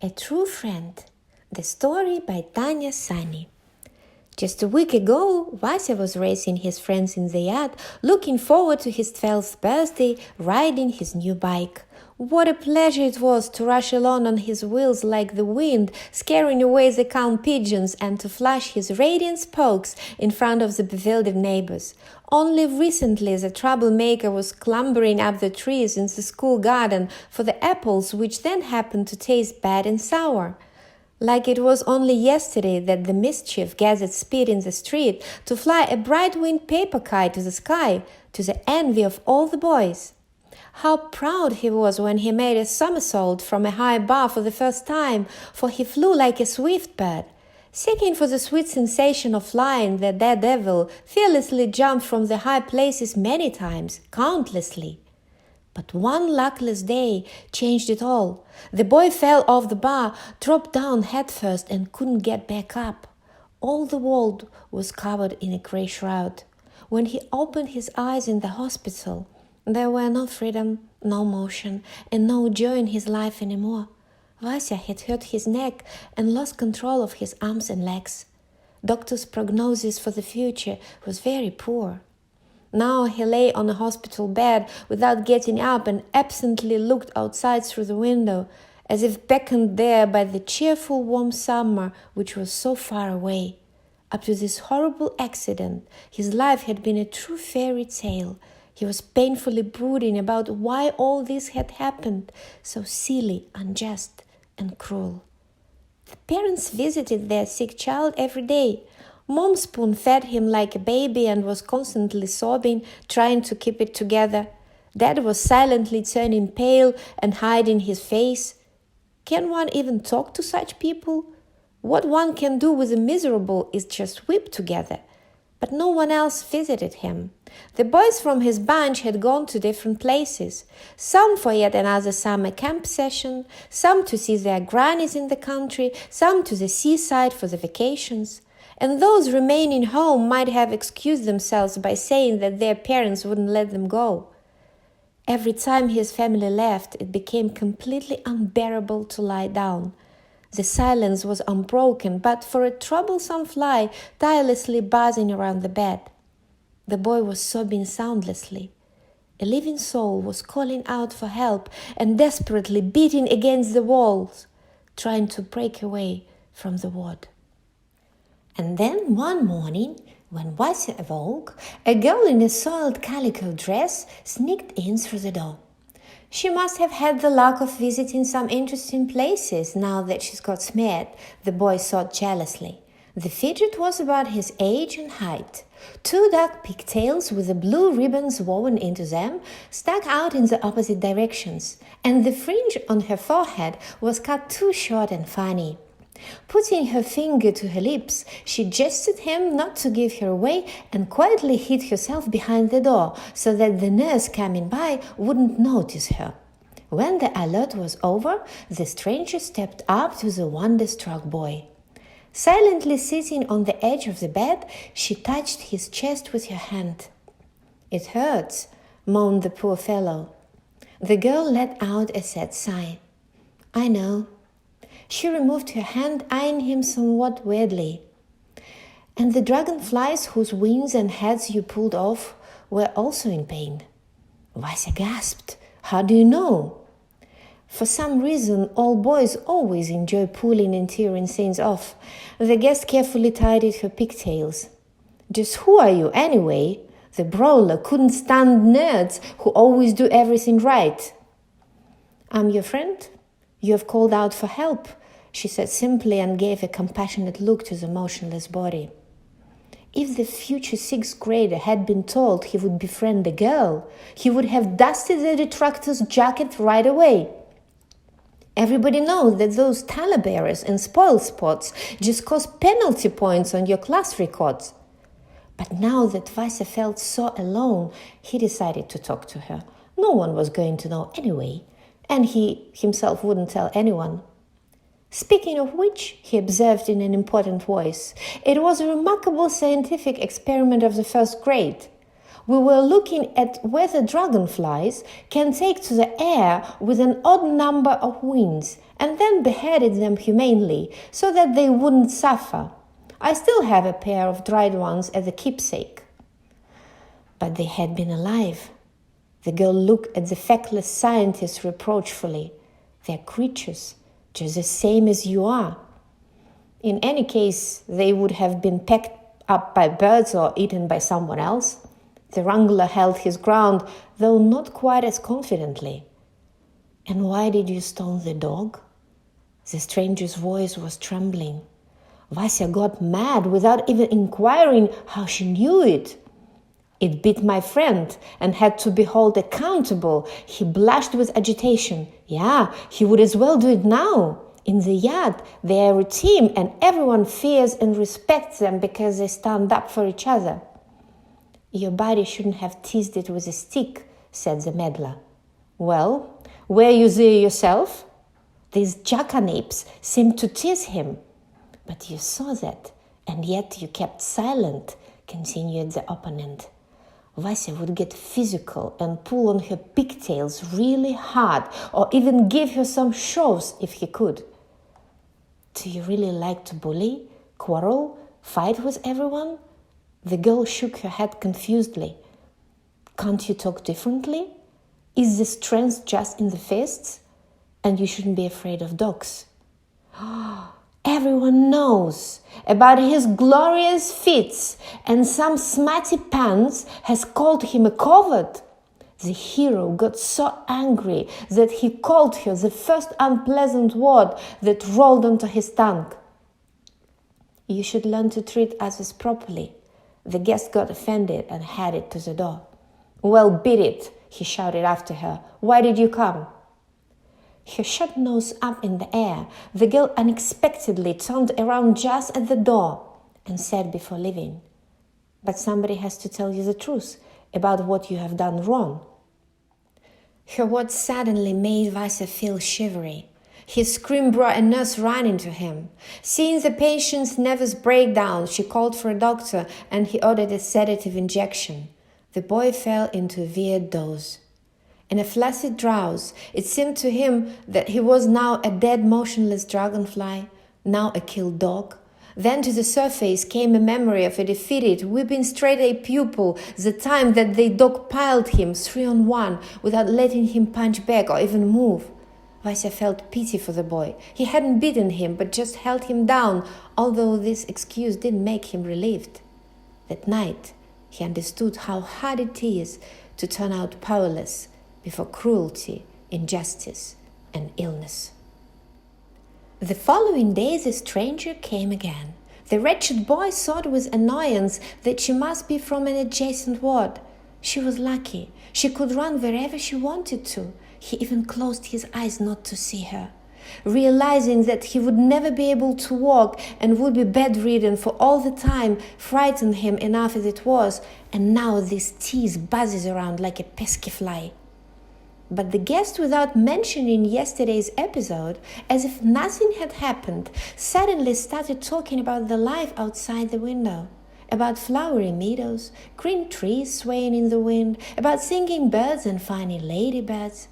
A True Friend. The story by Tanya Sunny. Just a week ago, Vasya was racing his friends in the yard, looking forward to his 12th birthday, riding his new bike. What a pleasure it was to rush along on his wheels like the wind, scaring away the calm pigeons, and to flash his radiant spokes in front of the bewildered neighbors. Only recently the troublemaker was clambering up the trees in the school garden for the apples, which then happened to taste bad and sour. Like it was only yesterday that the mischief gathered speed in the street to fly a bright-winged paper kite to the sky, to the envy of all the boys. How proud he was when he made a somersault from a high bar for the first time, for he flew like a swift bird. Seeking for the sweet sensation of flying, the daredevil fearlessly jumped from the high places many times, countlessly. But one luckless day changed it all. The boy fell off the bar, dropped down headfirst, and couldn't get back up. All the world was covered in a grey shroud. When he opened his eyes in the hospital, there were no freedom, no motion, and no joy in his life anymore. Vasya had hurt his neck and lost control of his arms and legs. Doctors' prognosis for the future was very poor. Now he lay on a hospital bed without getting up and absently looked outside through the window, as if beckoned there by the cheerful warm summer which was so far away. Up to this horrible accident, his life had been a true fairy tale. He was painfully brooding about why all this had happened, so silly, unjust, and cruel. The parents visited their sick child every day. Mom spoon-fed him like a baby and was constantly sobbing, trying to keep it together. Dad was silently turning pale and hiding his face. Can one even talk to such people? What one can do with the miserable is just weep together. But no one else visited him. The boys from his bunch had gone to different places, some for yet another summer camp session, some to see their grannies in the country, some to the seaside for the vacations. And those remaining home might have excused themselves by saying that their parents wouldn't let them go. Every time his family left, it became completely unbearable to lie down. The silence was unbroken, but for a troublesome fly tirelessly buzzing around the bed. The boy was sobbing soundlessly. A living soul was calling out for help and desperately beating against the walls, trying to break away from the ward. And then one morning, when Vasya awoke, a girl in a soiled calico dress sneaked in through the door. She must have had the luck of visiting some interesting places now that she's got smeared, the boy thought jealously. The fidget was about his age and height. 2 dark pigtails with the blue ribbons woven into them stuck out in the opposite directions, and the fringe on her forehead was cut too short and funny. Putting her finger to her lips, she gestured him not to give her away and quietly hid herself behind the door so that the nurse coming by wouldn't notice her. When the alert was over, the stranger stepped up to the wonder-struck boy. Silently sitting on the edge of the bed, she touched his chest with her hand. "It hurts," moaned the poor fellow. The girl let out a sad sigh. "I know." She removed her hand, eyeing him somewhat weirdly. "And the dragonflies whose wings and heads you pulled off were also in pain." Vasya gasped. "How do you know?" For some reason, all boys always enjoy pulling and tearing things off. The guest carefully tidied her pigtails. "Just who are you, anyway?" The brawler couldn't stand nerds who always do everything right. "I'm your friend. You have called out for help," she said simply and gave a compassionate look to the motionless body. If the future 6th grader had been told he would befriend a girl, he would have dusted the detractor's jacket right away. Everybody knows that those talibearers and spoil spots just cost penalty points on your class records. But now that Vasya felt so alone, he decided to talk to her. No one was going to know anyway, and he himself wouldn't tell anyone. "Speaking of which," he observed in an important voice, "it was a remarkable scientific experiment of the 1st grade. We were looking at whether dragonflies can take to the air with an odd number of wings, and then beheaded them humanely so that they wouldn't suffer. I still have a pair of dried ones as a keepsake." But they had been alive. The girl looked at the feckless scientist reproachfully. "They're creatures, just the same as you are. In any case, they would have been pecked up by birds or eaten by someone else." The wrangler held his ground, though not quite as confidently. "And why did you stone the dog?" The stranger's voice was trembling. Vasya got mad without even inquiring how she knew it. "It bit my friend and had to be held accountable." He blushed with agitation. "Yeah, he would as well do it now. In the yard, they are a team and everyone fears and respects them because they stand up for each other." "Your buddy shouldn't have teased it with a stick," said the meddler. "Well, were you there yourself? These jackanapes seemed to tease him." "But you saw that, and yet you kept silent," continued the opponent. Vasya would get physical and pull on her pigtails really hard, or even give her some shoves if he could. "Do you really like to bully, quarrel, fight with everyone?" The girl shook her head confusedly. "Can't you talk differently? Is the strength just in the fists? And you shouldn't be afraid of dogs." "Everyone knows about his glorious feats, and some smutty pants has called him a coward." The hero got so angry that he called her the first unpleasant word that rolled onto his tongue. "You should learn to treat others properly." The guest got offended and headed to the door. "Well, beat it," he shouted after her. "Why did you come?" Her short nose up in the air, the girl unexpectedly turned around just at the door and said before leaving, "But somebody has to tell you the truth about what you have done wrong." Her words suddenly made Vasya feel shivery. His scream brought a nurse running to him. Seeing the patient's nervous breakdown, she called for a doctor and he ordered a sedative injection. The boy fell into a weird doze. In a flaccid drowse, it seemed to him that he was now a dead, motionless dragonfly, now a killed dog. Then to the surface came a memory of a defeated, weeping straight-A pupil, the time that they dog-piled him 3-on-1 without letting him punch back or even move. Vasya felt pity for the boy. He hadn't beaten him, but just held him down, although this excuse didn't make him relieved. That night, he understood how hard it is to turn out powerless before cruelty, injustice, and illness. The following day, the stranger came again. The wretched boy thought with annoyance that she must be from an adjacent ward. She was lucky. She could run wherever she wanted to. He even closed his eyes not to see her. Realizing that he would never be able to walk and would be bedridden for all the time frightened him enough as it was, and now this tease buzzes around like a pesky fly. But the guest, without mentioning yesterday's episode, as if nothing had happened, suddenly started talking about the life outside the window, about flowery meadows, green trees swaying in the wind, about singing birds and finding ladybirds.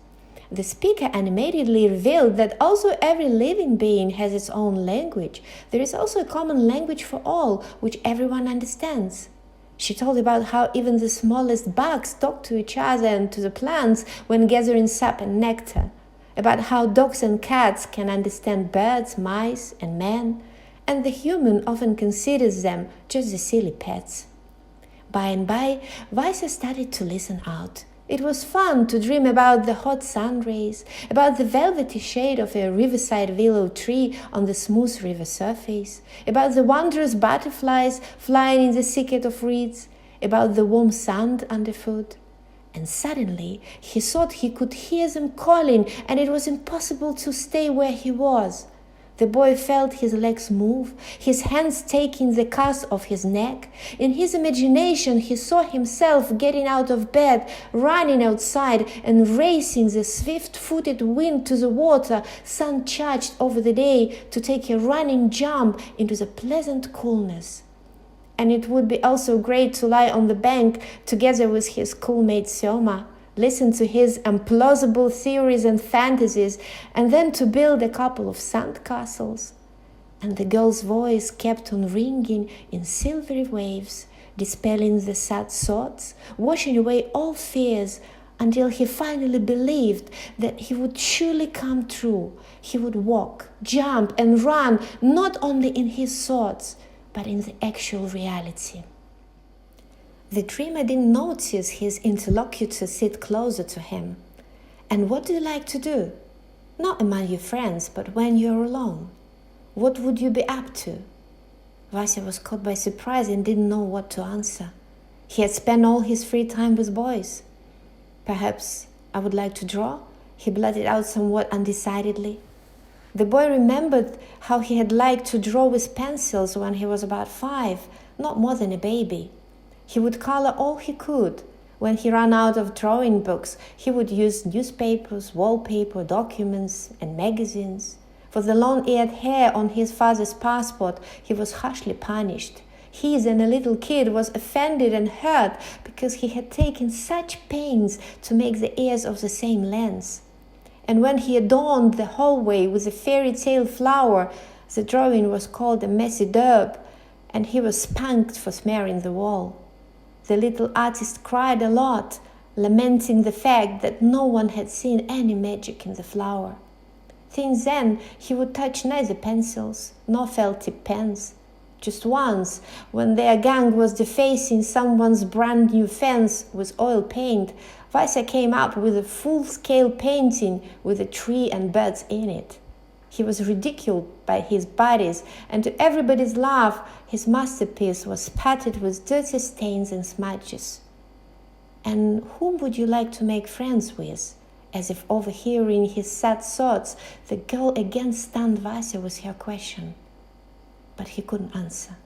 The speaker animatedly revealed that also every living being has its own language. There is also a common language for all, which everyone understands. She told about how even the smallest bugs talk to each other and to the plants when gathering sap and nectar, about how dogs and cats can understand birds, mice, and men, and the human often considers them just the silly pets. By and by, Vasya started to listen out. It was fun to dream about the hot sun rays, about the velvety shade of a riverside willow tree on the smooth river surface, about the wondrous butterflies flying in the thicket of reeds, about the warm sand underfoot. And suddenly he thought he could hear them calling, and it was impossible to stay where he was. The boy felt his legs move, his hands taking the cast off his neck. In his imagination, he saw himself getting out of bed, running outside, and racing the swift-footed wind to the water, sun-charged over the day, to take a running jump into the pleasant coolness. And it would be also great to lie on the bank together with his schoolmate Syoma, listen to his implausible theories and fantasies, and then to build a couple of sandcastles. And the girl's voice kept on ringing in silvery waves, dispelling the sad thoughts, washing away all fears, until he finally believed that he would surely come true. He would walk, jump, and run, not only in his thoughts, but in the actual reality. The dreamer didn't notice his interlocutor sit closer to him. And what do you like to do? Not among your friends, but when you're alone. What would you be up to? Vasya was caught by surprise and didn't know what to answer. He had spent all his free time with boys. Perhaps I would like to draw, he blurted out somewhat undecidedly. The boy remembered how he had liked to draw with pencils when he was about 5, not more than a baby. He would color all he could. When he ran out of drawing books, he would use newspapers, wallpaper, documents, and magazines. For the long-eared hair on his father's passport, he was harshly punished. He, as a little kid, was offended and hurt because he had taken such pains to make the ears of the same length. And when he adorned the hallway with a fairy tale flower, the drawing was called a messy daub, and he was spanked for smearing the wall. The little artist cried a lot, lamenting the fact that no one had seen any magic in the flower. Since then, he would touch neither pencils nor felt-tip pens. Just once, when their gang was defacing someone's brand new fence with oil paint, Vasya came up with a full-scale painting with a tree and birds in it. He was ridiculed by his buddies, and to everybody's laugh, his masterpiece was spattered with dirty stains and smudges. And whom would you like to make friends with? As if overhearing his sad thoughts, the girl again stunned Vasya with her question. But he couldn't answer.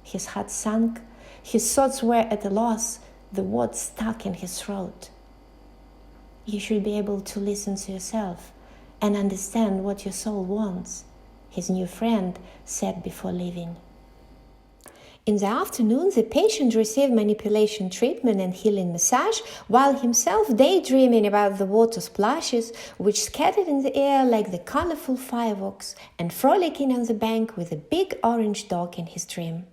His heart sank, his thoughts were at a loss, the words stuck in his throat. You should be able to listen to yourself and understand what your soul wants, his new friend said before leaving. In the afternoon, the patient received manipulation treatment and healing massage, while himself daydreaming about the water splashes, which scattered in the air like the colorful fireworks, and frolicking on the bank with a big orange dog in his dream.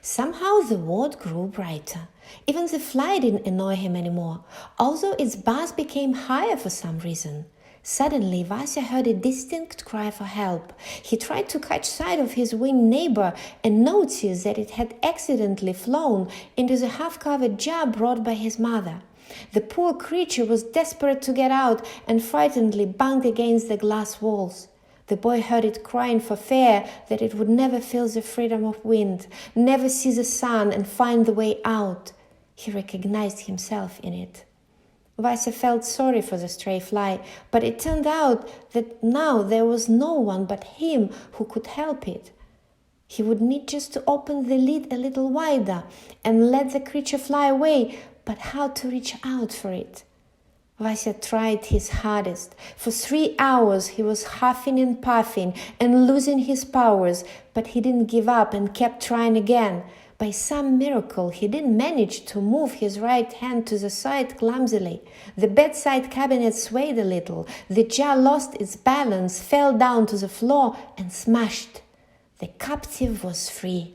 Somehow the ward grew brighter. Even the fly didn't annoy him anymore, although its buzz became higher for some reason. Suddenly, Vasya heard a distinct cry for help. He tried to catch sight of his winged neighbor and noticed that it had accidentally flown into the half-covered jar brought by his mother. The poor creature was desperate to get out and frightenedly banged against the glass walls. The boy heard it crying for fear that it would never feel the freedom of wind, never see the sun and find the way out. He recognized himself in it. Vasya felt sorry for the stray fly, but it turned out that now there was no one but him who could help it. He would need just to open the lid a little wider and let the creature fly away, but how to reach out for it? Vasya tried his hardest. For 3 hours he was huffing and puffing and losing his powers, but he didn't give up and kept trying again. By some miracle, he did manage to move his right hand to the side clumsily. The bedside cabinet swayed a little. The jar lost its balance, fell down to the floor, and smashed. The captive was free.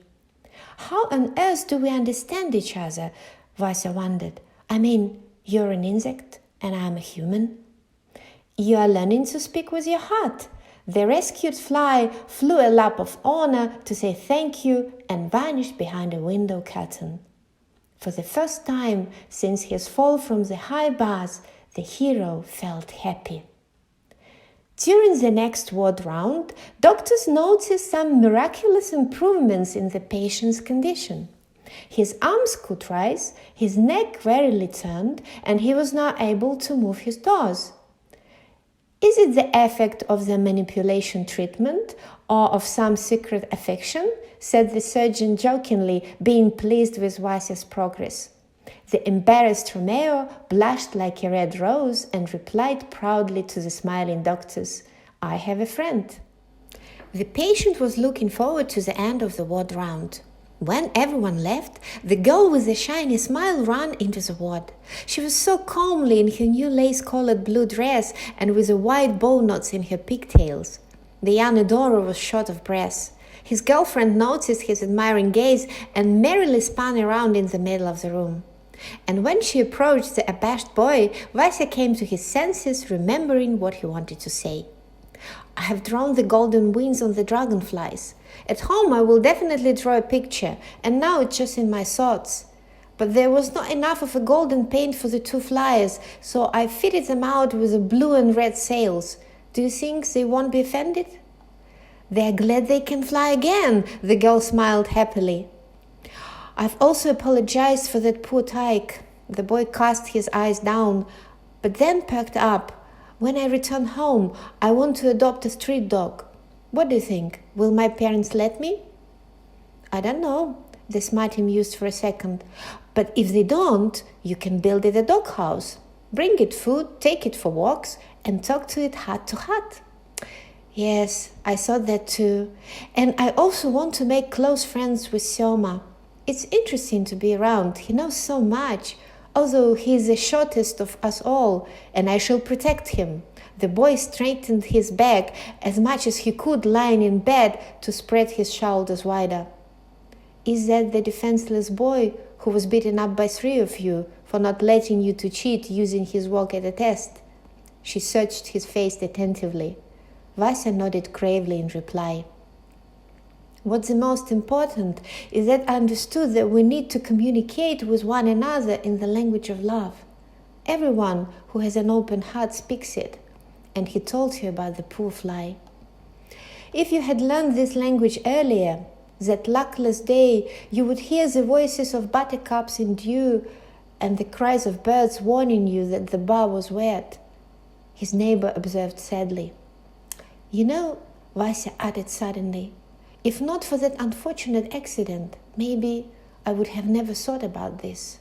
How on earth do we understand each other? Vasya wondered. I mean, you're an insect, and I'm a human. You are learning to speak with your heart. The rescued fly flew a lap of honor to say thank you and vanished behind a window curtain. For the first time since his fall from the high bars, the hero felt happy. During the next ward round, doctors noticed some miraculous improvements in the patient's condition. His arms could rise, his neck rarely turned, and he was now able to move his toes. Is it the effect of the manipulation treatment or of some secret affection? Said the surgeon jokingly, being pleased with Vasya's progress. The embarrassed Romeo blushed like a red rose and replied proudly to the smiling doctors, I have a friend. The patient was looking forward to the end of the ward round. When everyone left, the girl with the shiny smile ran into the ward. She was so comely in her new lace-collared blue dress and with the white bow knots in her pigtails. The young adorer was short of breath. His girlfriend noticed his admiring gaze and merrily spun around in the middle of the room. And when she approached the abashed boy, Vasya came to his senses, remembering what he wanted to say. I have drawn the golden wings on the dragonflies. At home I will definitely draw a picture, and now it's just in my thoughts. But there was not enough of a golden paint for the two flyers, so I fitted them out with the blue and red sails. Do you think they won't be offended? They're glad they can fly again, the girl smiled happily. I've also apologized for that poor tyke. The boy cast his eyes down, but then perked up. When I return home, I want to adopt a street dog. What do you think? Will my parents let me? I don't know, the smarty mused for a second. But if they don't, you can build it a doghouse. Bring it food, take it for walks, and talk to it heart to heart. Yes, I thought that too. And I also want to make close friends with Syoma. It's interesting to be around. He knows so much, although he is the shortest of us all, and I shall protect him. The boy straightened his back as much as he could lying in bed to spread his shoulders wider. Is that the defenseless boy who was beaten up by 3 of you for not letting you to cheat using his work at a test? She searched his face attentively. Vasya nodded gravely in reply. What's the most important is that I understood that we need to communicate with one another in the language of love. Everyone who has an open heart speaks it. And he told her about the poor fly. If you had learned this language earlier, that luckless day, you would hear the voices of buttercups in dew and the cries of birds warning you that the bar was wet. His neighbor observed sadly. You know, Vasya added suddenly, if not for that unfortunate accident, maybe I would have never thought about this.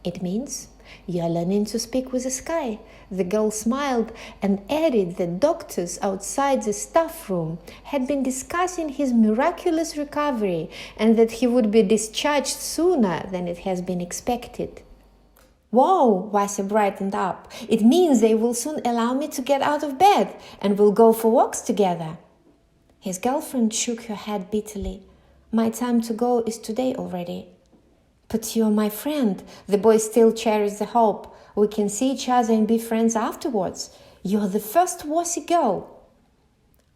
It means you are learning to speak with the sky. The girl smiled and added that doctors outside the staff room had been discussing his miraculous recovery and that he would be discharged sooner than it has been expected. Whoa, Vasya brightened up. It means they will soon allow me to get out of bed and we'll go for walks together. His girlfriend shook her head bitterly. My time to go is today already. But you're my friend. The boy still cherished the hope. We can see each other and be friends afterwards. You're the first wussy girl.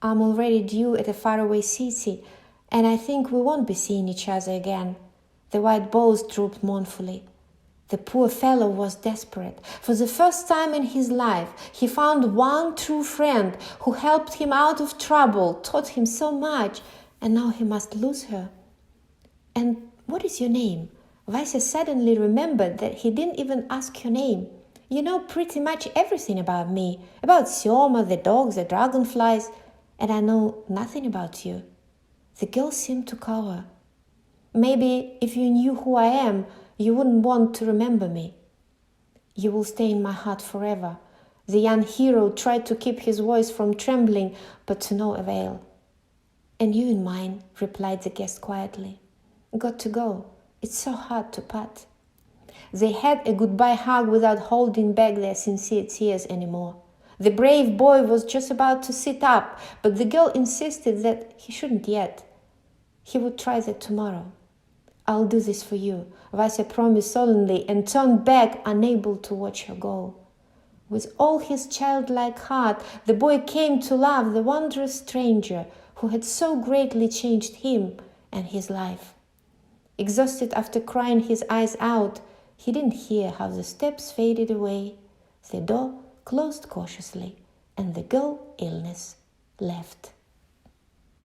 I'm already due at a faraway city, and I think we won't be seeing each other again. The white bows drooped mournfully. The poor fellow was desperate. For the first time in his life, he found one true friend who helped him out of trouble, taught him so much, and now he must lose her. And what is your name? Vasya suddenly remembered that he didn't even ask her name. You know pretty much everything about me, about Syoma, the dogs, the dragonflies, and I know nothing about you. The girl seemed to cower. Maybe if you knew who I am, you wouldn't want to remember me. You will stay in my heart forever. The young hero tried to keep his voice from trembling, but to no avail. And you in mine, replied the guest quietly. Got to go. It's so hard to part. They had a goodbye hug without holding back their sincere tears anymore. The brave boy was just about to sit up, but the girl insisted that he shouldn't yet. He would try that tomorrow. I'll do this for you, Vasya promised solemnly and turned back, unable to watch her go. With all his childlike heart, the boy came to love the wondrous stranger who had so greatly changed him and his life. Exhausted after crying his eyes out, he didn't hear how the steps faded away, the door closed cautiously, and the girl illness left.